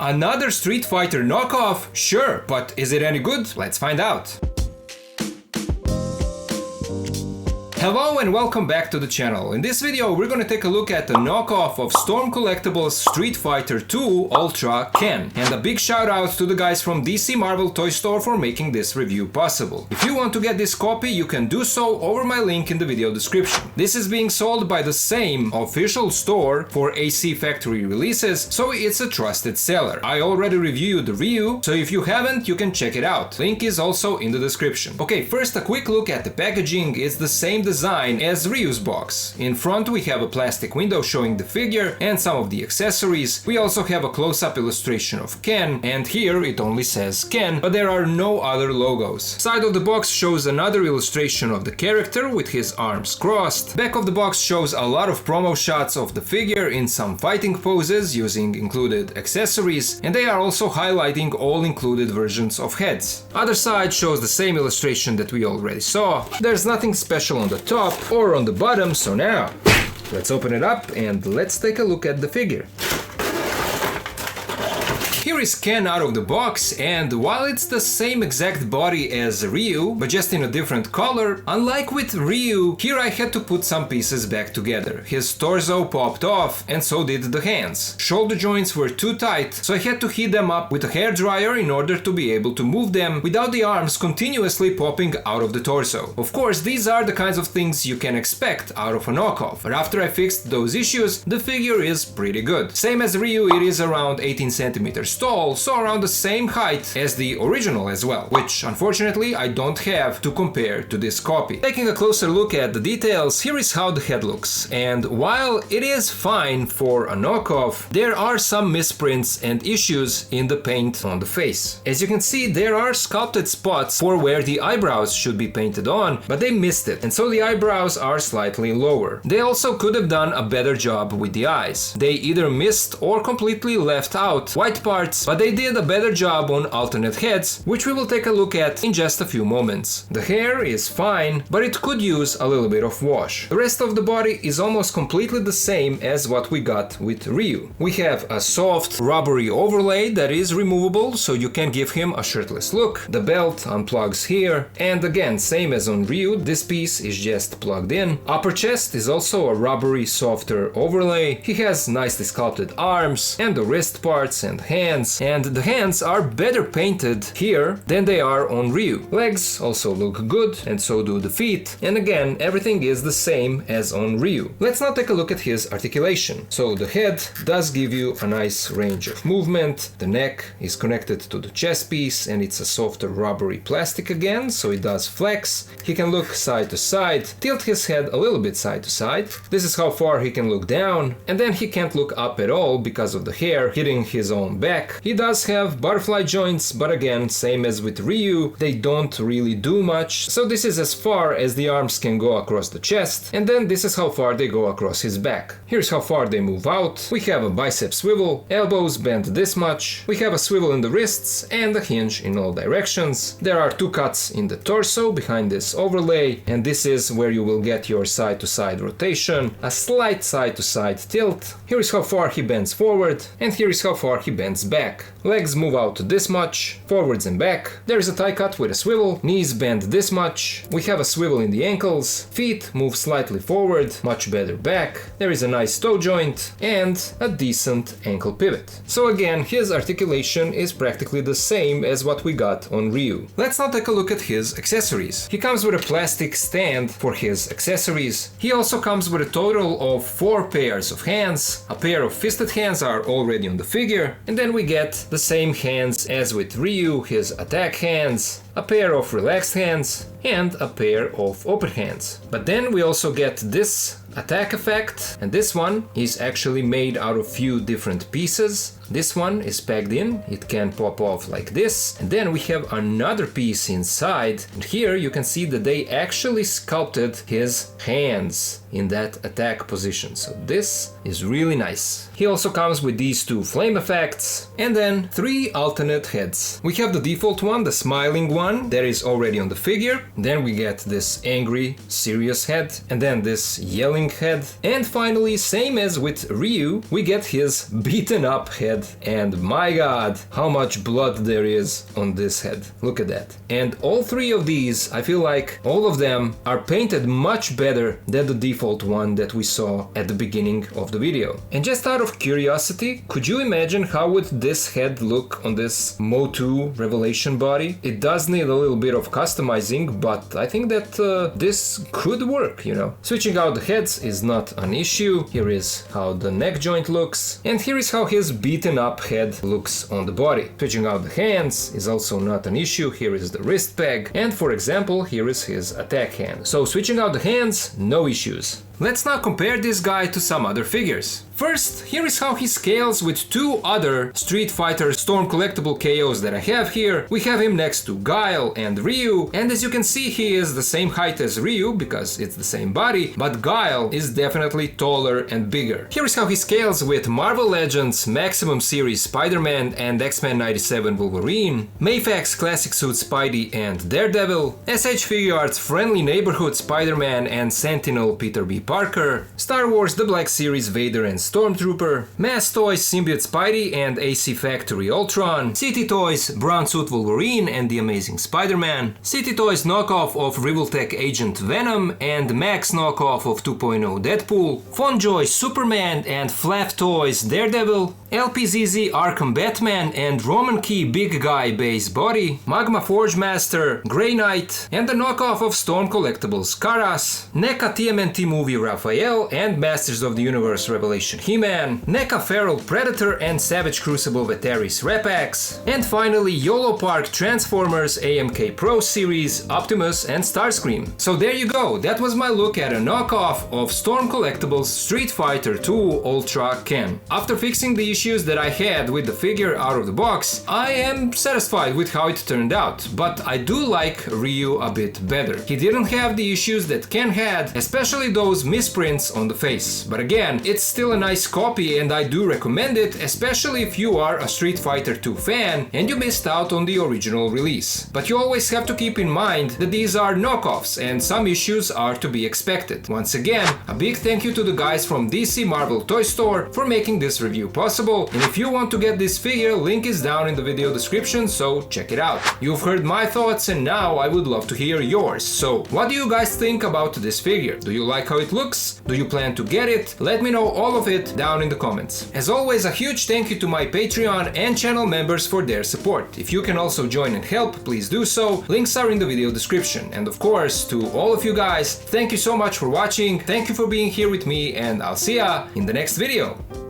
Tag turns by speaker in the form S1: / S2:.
S1: Another Street Fighter knockoff? Sure, but is it any good? Let's find out. Hello and welcome back to the channel. In this video we're gonna take a look at the knockoff of Storm Collectibles Street Fighter 2 Ultra Ken. And a big shout out to the guys from DC Marvel Toy Store for making this review possible. If you want to get this copy, you can do so over my link in the video description. This is being sold by the same official store for AC Factory releases, so it's a trusted seller. I already reviewed the Ryu, so if you haven't, you can check it out. Link is also in the description. Okay, first a quick look at the packaging. It's the same design as Ryu's box. In front we have a plastic window showing the figure and some of the accessories. We also have a close-up illustration of Ken, and here it only says Ken, but there are no other logos. Side of the box shows another illustration of the character with his arms crossed. Back of the box shows a lot of promo shots of the figure in some fighting poses using included accessories, and they are also highlighting all included versions of heads. Other side shows the same illustration that we already saw. There's nothing special on the top or on the bottom, so now let's open it up and let's take a look at the figure. Here is Ken out of the box, and while it's the same exact body as Ryu, but just in a different color, unlike with Ryu, here I had to put some pieces back together. His torso popped off, and so did the hands. Shoulder joints were too tight, so I had to heat them up with a hairdryer in order to be able to move them without the arms continuously popping out of the torso. Of course, these are the kinds of things you can expect out of a knockoff, but after I fixed those issues, the figure is pretty good. Same as Ryu, it is around 18 centimeters tall, so around the same height as the original as well, which unfortunately I don't have to compare to this copy. Taking a closer look at the details, here is how the head looks, and while it is fine for a knockoff, there are some misprints and issues in the paint on the face. As you can see, there are sculpted spots for where the eyebrows should be painted on, but they missed it, and so the eyebrows are slightly lower. They also could have done a better job with the eyes. They either missed or completely left out white parts, but they did a better job on alternate heads, which we will take a look at in just a few moments. The hair is fine, but it could use a little bit of wash. The rest of the body is almost completely the same as what we got with Ryu. We have a soft, rubbery overlay that is removable, so you can give him a shirtless look. The belt unplugs here, and again, same as on Ryu, this piece is just plugged in. Upper chest is also a rubbery, softer overlay. He has nicely sculpted arms, and the wrist parts and hands, and the hands are better painted here than they are on Ryu. Legs also look good, and so do the feet, and again everything is the same as on Ryu. Let's now take a look at his articulation. So the head does give you a nice range of movement, the neck is connected to the chest piece and it's a softer rubbery plastic again, so it does flex. He can look side to side, tilt his head a little bit side to side. This is how far he can look down, and then he can't look up at all because of the hair hitting his own back. He does have butterfly joints, but again, same as with Ryu, they don't really do much, so this is as far as the arms can go across the chest, and then this is how far they go across his back. Here's how far they move out. We have a bicep swivel, elbows bent this much, we have a swivel in the wrists and a hinge in all directions. There are two cuts in the torso behind this overlay, and this is where you will get your side-to-side rotation, a slight side-to-side tilt. Here is how far he bends forward, and here is how far he bends back. Legs move out this much, forwards and back. There is a tie cut with a swivel, knees bend this much. We have a swivel in the ankles, feet move slightly forward, much better back. There is a nice toe joint and a decent ankle pivot. So again, his articulation is practically the same as what we got on Ryu. Let's now take a look at his accessories. He comes with a plastic stand for his accessories. He also comes with a total of 4 pairs of hands. A pair of fisted hands are already on the figure, and then we get the same hands as with Ryu, his attack hands, a pair of relaxed hands, and a pair of open hands. But then we also get this attack effect, and this one is actually made out of few different pieces. This one is pegged in, it can pop off like this, and then we have another piece inside, and here you can see that they actually sculpted his hands in that attack position, so this is really nice. He also comes with these 2 flame effects, and then 3 alternate heads. We have the default one, the smiling one that is already on the figure. Then we get this angry, serious head, and then this yelling head. And finally, same as with Ryu, we get his beaten up head. And my god, how much blood there is on this head. Look at that. And all three of these, I feel like all of them are painted much better than the default one that we saw at the beginning of the video. And just out of curiosity, could you imagine how would this head look on this Mo2 Revelation body? It does need a little bit of customizing, but I think that this could work, you know. Switching out the heads is not an issue. Here is how the neck joint looks, and here is how his beaten up head looks on the body. Switching out the hands is also not an issue. Here is the wrist peg, and for example, here is his attack hand. So switching out the hands, no issues. Let's now compare this guy to some other figures. First, here is how he scales with two other Street Fighter Storm Collectible KOs that I have here. We have him next to Guile and Ryu, and as you can see, he is the same height as Ryu because it's the same body, but Guile is definitely taller and bigger. Here is how he scales with Marvel Legends Maximum Series Spider-Man and X-Men 97 Wolverine, Mayfax Classic Suit Spidey and Daredevil, SH Figuarts Friendly Neighborhood Spider-Man and Sentinel Peter B. Parker, Star Wars The Black Series Vader and Stormtrooper, Mass Toys Symbiote Spidey and AC Factory Ultron, City Toys Brown Suit Wolverine and The Amazing Spider-Man, City Toys knockoff of Revoltech Agent Venom and Max knockoff of 2.0 Deadpool, Fonjoy Superman and Flap Toys Daredevil, LPZZ Arkham Batman and Roman Key Big Guy Base Body, Magma Forge Master, Grey Knight, and the knockoff of Storm Collectibles Karas, NECA TMNT Movie Raphael and Masters of the Universe Revelation He-Man, NECA Feral Predator and Savage Crucible Vetaris Repax, and finally YOLO Park Transformers AMK Pro Series, Optimus and Starscream. So there you go, that was my look at a knockoff of Storm Collectibles Street Fighter 2 Ultra Ken. After fixing the issues that I had with the figure out of the box, I am satisfied with how it turned out, but I do like Ryu a bit better. He didn't have the issues that Ken had, especially those misprints on the face. But again, it's still a nice copy and I do recommend it, especially if you are a Street Fighter 2 fan and you missed out on the original release. But you always have to keep in mind that these are knockoffs and some issues are to be expected. Once again, a big thank you to the guys from DC Marvel Toy Store for making this review possible, and if you want to get this figure, link is down in the video description, so check it out. You've heard my thoughts and now I would love to hear yours. So what do you guys think about this figure? Do you like how it looks? Do you plan to get it? Let me know all of it down in the comments. As always, a huge thank you to my Patreon and channel members for their support. If you can also join and help, please do so. Links are in the video description. And of course, to all of you guys, thank you so much for watching. Thank you for being here with me and I'll see ya in the next video.